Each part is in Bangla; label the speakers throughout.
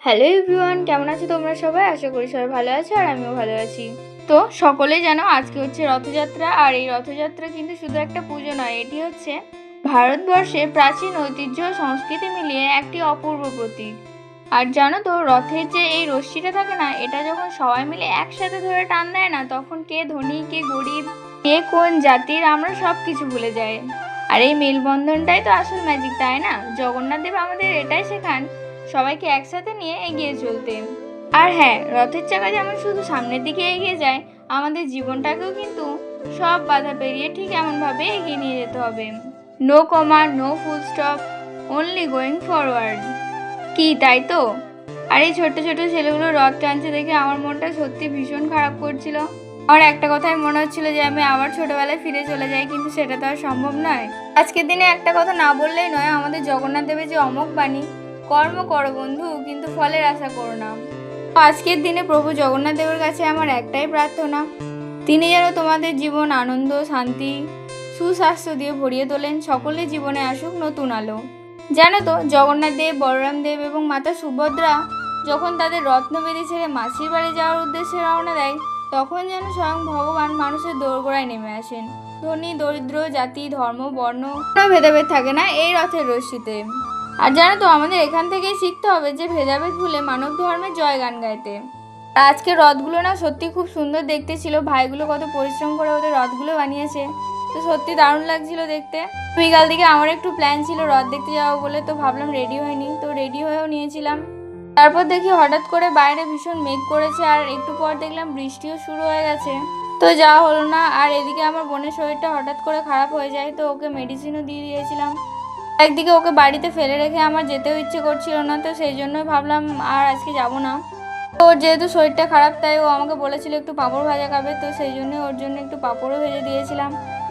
Speaker 1: হ্যালো এভরিওয়ান, কেমন আছো তোমরা সবাই? আশা করি সবাই ভালো আছো আর আমিও ভালো আছি। তো সকলে জানো আজকে হচ্ছে রথযাত্রা। আর এই রথযাত্রা কিন্তু শুধু একটা পুজো নয়, এটি হচ্ছে ভারতবর্ষের প্রাচীন ঐতিহ্য ও সংস্কৃতি মিলিয়ে একটি অপূর্ব প্রতীক। আর জানো তো, রথের যে এই রশ্মিটা থাকে না, এটা যখন সবাই মিলে একসাথে ধরে টান দেয় না, তখন কে ধনী কে গরিব, কে কোন জাতির, আমরা সব কিছু ভুলে যাই। আর এই মেলবন্ধনটাই তো আসল ম্যাজিক, তাই না? জগন্নাথ দেব আমাদের এটাই শেখান, সবাইকে একসাথে নিয়ে এগিয়ে চলতে। আর হ্যাঁ, রথের চাকা যেমন শুধু সামনের দিকে এগিয়ে যায়, আমাদের জীবনটাকেও কিন্তু সব বাধা পেরিয়ে ঠিক এমনভাবে এগিয়ে নিয়ে যেতে হবে। No comma, no full stop, only going forward. কি তাই তো? আর এই ছোট্ট ছোট্ট ছেলেগুলো রথ টানছে দেখে আমার মনটা সত্যি ভীষণ খারাপ করছিল। আমার একটা কথাই মনে হচ্ছিল যে আমি আবার ছোটবেলায় ফিরে চলে যাই, কিন্তু সেটা তো আর সম্ভব নয়। আজকের দিনে একটা কথা না বললেই নয়, আমাদের জগন্নাথ দেবের যে অমোঘ বাণী, কর্ম করো বন্ধু, কিন্তু ফলের আশা করো না। তো আজকের দিনে প্রভু জগন্নাথ দেবের কাছে আমার একটাই প্রার্থনা, তিনি যেন তোমাদের জীবন আনন্দ, শান্তি, সুস্বাস্থ্য দিয়ে ভরিয়ে তোলেন। সকলের জীবনে আসুক নতুন আলো। জানো তো, জগন্নাথ দেব, বলরাম দেব এবং মাতা সুভদ্রা যখন তাদের রত্নবেদী ছেড়ে মাসির বাড়ি যাওয়ার উদ্দেশ্যে রওনা দেয়, তখন যেন স্বয়ং ভগবান মানুষের দোরগোড়ায় নেমে আসেন। ধনী দরিদ্র, জাতি ধর্ম বর্ণ কোনো ভেদাভেদ থাকে না এই রথের রশ্মিতে। আর জানো তো, আমাদের এখান থেকেই শিখতে হবে যে ভেদাভেদ ভুলে মানব ধর্মের জয়গান গাইতে। আর আজকে রথগুলো না সত্যি খুব সুন্দর দেখতে ছিল। ভাইগুলো কত পরিশ্রম করে ওদের রথগুলো বানিয়েছে, তো সত্যি দারুণ লাগছিল দেখতে। বিকাল দিকে আমার একটু প্ল্যান ছিল রথ দেখতে যাবো বলে, তো ভাবলাম রেডি হয়নি, তো রেডি হয়েও নিয়েছিলাম। তারপর দেখি হঠাৎ করে বাইরে ভীষণ মেঘ করেছে, আর একটু পর দেখলাম বৃষ্টিও শুরু হয়ে গেছে। তো যাওয়া হলো না। আর এদিকে আমার বোনের শরীরটা হঠাৎ করে খারাপ হয়ে যায়, তো ওকে মেডিসিনও দিয়ে দিয়েছিলাম। একদিকে ওকে বাড়িতে ফেলে রেখে আমার যেতেও ইচ্ছে করছিল না, তো সেই জন্যই ভাবলাম আর আজকে যাব না। তো ওর যেহেতু শরীরটা খারাপ, তাই ও আমাকে বলেছিল একটু পাঁপড় ভাজা খাবে, তো সেই জন্য ওর জন্য একটু পাঁপড়ও ভেজে দিয়েছিলাম।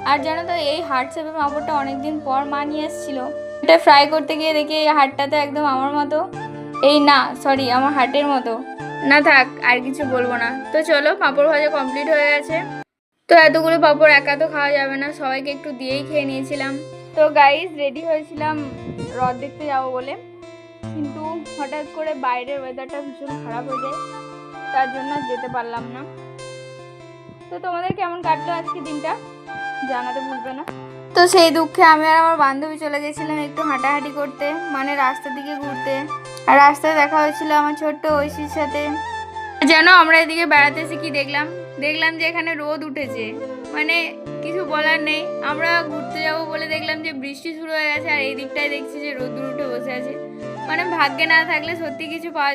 Speaker 1: আর জানো তো, এই হার্ট শেপের পাঁপড়টা অনেকদিন পর মা নিয়ে এসেছিলো। এটা ফ্রাই করতে গিয়ে দেখি এই হার্টটাতে একদম আমার মতো, এই না সরি, আমার হার্টের মতো। না থাক, আর কিছু বলবো না। তো চলো, পাঁপড় ভাজা কমপ্লিট হয়ে গেছে। তো এতগুলো পাঁপড় একা তো খাওয়া যাবে না, সবাইকে একটু দিয়েই খেয়ে নিয়েছিলাম। তো গাইজ, রেডি হয়েছিলাম রথ দেখতে যাবো বলে, কিন্তু হঠাৎ করে বাইরের ওয়েদারটা ভীষণ খারাপ হয়ে যায়, তার জন্য যেতে পারলাম না। তো তোমাদের কেমন কাটলো আজকে দিনটা জানাতে ভুলবে না। তো সেই দুঃখে আমি আর আমার বান্ধবী চলে গেছিলাম একটু হাঁটাহাঁটি করতে, মানে রাস্তার দিকে ঘুরতে। আর রাস্তায় দেখা হয়েছিল আমার ছোট্ট ঐশীর সাথে। জানো, আমরা এদিকে বেড়াতে এসে কি দেখলাম, যে এখানে রোদ উঠেছে। মানে কিছু বলার নেই, আমরা ঘুরতে যাবো বলে দেখলাম যে বৃষ্টি শুরু হয়ে গেছে, আর এই দিকটায় দেখছি যে রোদ উঠে বসে আছে। মানে ভাগ্যে না থাকলে সত্যি কিছু পাওয়া